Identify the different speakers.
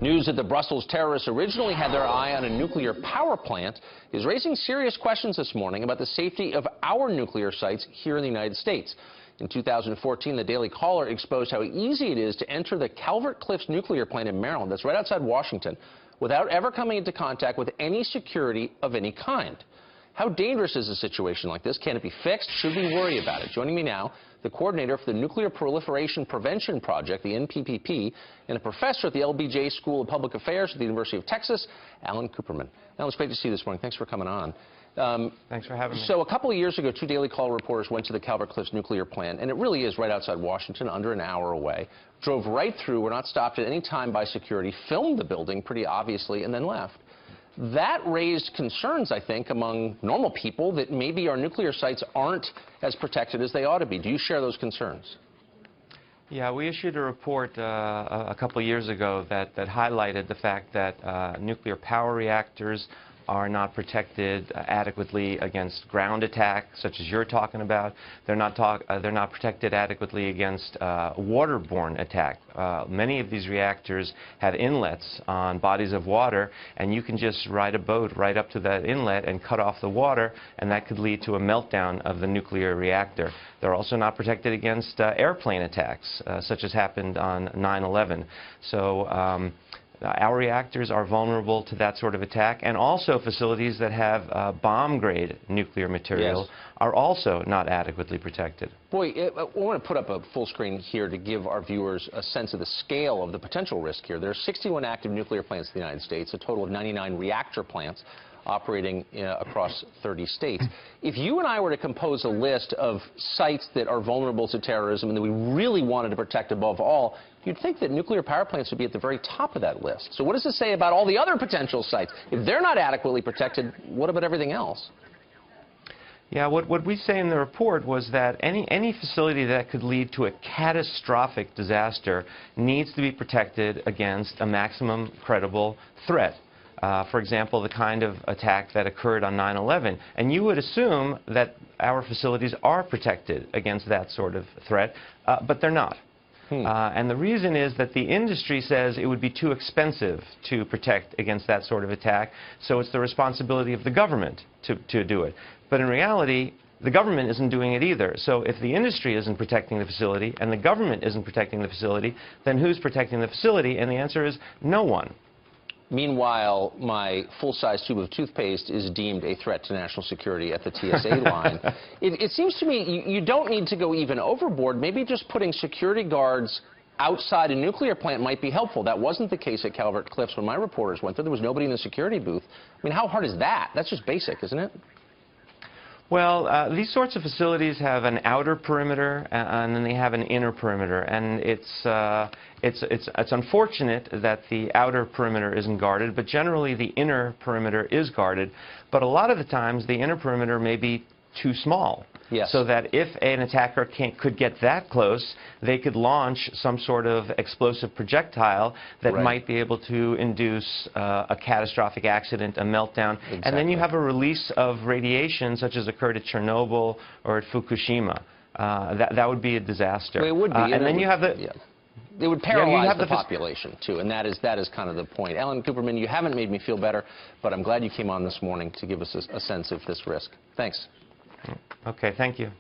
Speaker 1: News that the Brussels terrorists originally had their eye on a nuclear power plant is raising serious questions this morning about the safety of our nuclear sites here in the United States. In 2014, the Daily Caller exposed how easy it is to enter the Calvert Cliffs nuclear plant in Maryland, that's right outside Washington, without ever coming into contact with any security of any kind. How dangerous is a situation like this? Can it be fixed? Should we worry about it? Joining me now, the coordinator for the Nuclear Proliferation Prevention Project, the NPPP, and a professor at the LBJ School of Public Affairs at the University of Texas, Alan Kuperman. Alan, it's great to see you this morning. Thanks for coming on.
Speaker 2: Thanks for having me.
Speaker 1: So a couple of years ago, two Daily Caller reporters went to the Calvert Cliffs nuclear plant, and it really is right outside Washington, under an hour away. Drove right through, were not stopped at any time by security, filmed the building pretty obviously, and then left. That raised concerns, I think, among normal people that maybe our nuclear sites aren't as protected as they ought to be. Do you share those concerns?
Speaker 2: Yeah, we issued a report a couple of years ago that highlighted the fact that nuclear power reactors are not protected adequately against ground attack, such as you're talking about. They're not protected adequately against waterborne attack. Many of these reactors have inlets on bodies of water, and you can just ride a boat right up to that inlet and cut off the water, and that could lead to a meltdown of the nuclear reactor. They're also not protected against airplane attacks, such as happened on 9/11. So our reactors are vulnerable to that sort of attack, and also facilities that have bomb-grade nuclear material are also not adequately protected.
Speaker 1: Boy, I want to put up a full screen here to give our viewers a sense of the scale of the potential risk here. There are 61 active nuclear plants in the United States, a total of 99 reactor plants operating across 30 states. If you and I were to compose a list of sites that are vulnerable to terrorism and that we really wanted to protect above all, you'd think that nuclear power plants would be at the very top of that list. So what does this say about all the other potential sites? If they're not adequately protected, what about everything else?
Speaker 2: Yeah, what we say in the report was that any facility that could lead to a catastrophic disaster needs to be protected against a maximum credible threat. For example, the kind of attack that occurred on 9/11. And you would assume that our facilities are protected against that sort of threat, but they're not. And the reason is that the industry says it would be too expensive to protect against that sort of attack, so it's the responsibility of the government to do it. But in reality, the government isn't doing it either. So if the industry isn't protecting the facility and the government isn't protecting the facility, then who's protecting the facility? And the answer is no one.
Speaker 1: Meanwhile, my full-size tube of toothpaste is deemed a threat to national security at the TSA line. It seems to me you don't need to go even overboard. Maybe just putting security guards outside a nuclear plant might be helpful. That wasn't the case at Calvert Cliffs when my reporters went there. There was nobody in the security booth. I mean, how hard is that? That's just basic, isn't it?
Speaker 2: Well, these sorts of facilities have an outer perimeter and then they have an inner perimeter, and it's unfortunate that the outer perimeter isn't guarded, but generally the inner perimeter is guarded. But a lot of the times the inner perimeter may be too small.
Speaker 1: Yes.
Speaker 2: So that if an attacker could get that close, they could launch some sort of explosive projectile that might be able to induce a catastrophic accident, a meltdown. Exactly. And then you have a release of radiation, such as occurred at Chernobyl or at Fukushima. That would be a disaster.
Speaker 1: Well, it would be.
Speaker 2: And then you have the...
Speaker 1: Yeah. It would paralyze the population, too, and that is kind of the point. Alan Kuperman, you haven't made me feel better, but I'm glad you came on this morning to give us a sense of this risk. Thanks.
Speaker 2: Okay, thank you.